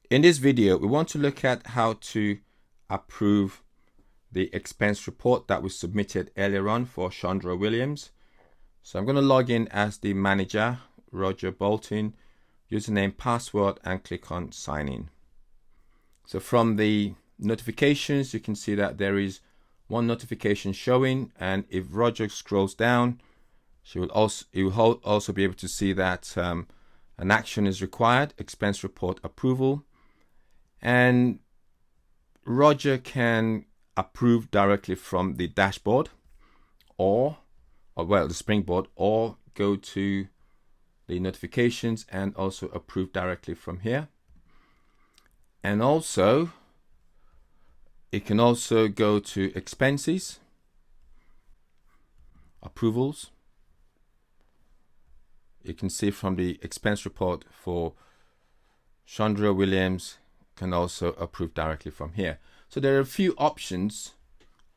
In this video, we want to look at how to approve the expense report that we submitted earlier on for Chandra Williams. So I'm going to log in as the manager, Roger Bolton, username, password, and click on sign in. So from the notifications, you can see that there is one notification showing, and if Roger scrolls down, he will also be able to see that an action is required, expense report approval, and Roger can approve directly from the dashboard or the Springboard, or go to the notifications and also approve directly from here. And also it can also go to expenses, approvals. You can see from the expense report for Chandra Williams, can also approve directly from here. So there are a few options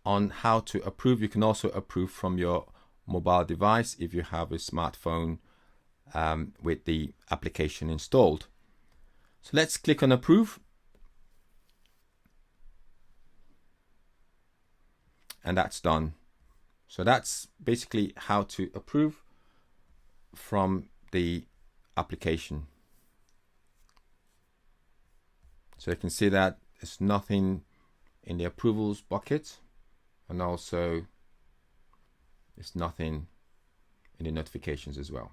on how to approve. You can also approve from your mobile device if you have a smartphone with the application installed. So let's click on approve. And that's done. So that's basically how to approve from the application. So you can see that there's nothing in the approvals bucket, and also there's nothing in the notifications as well.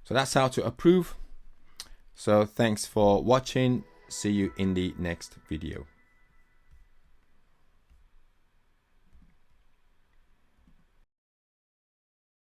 So that's how to approve. So thanks for watching. See you in the next video.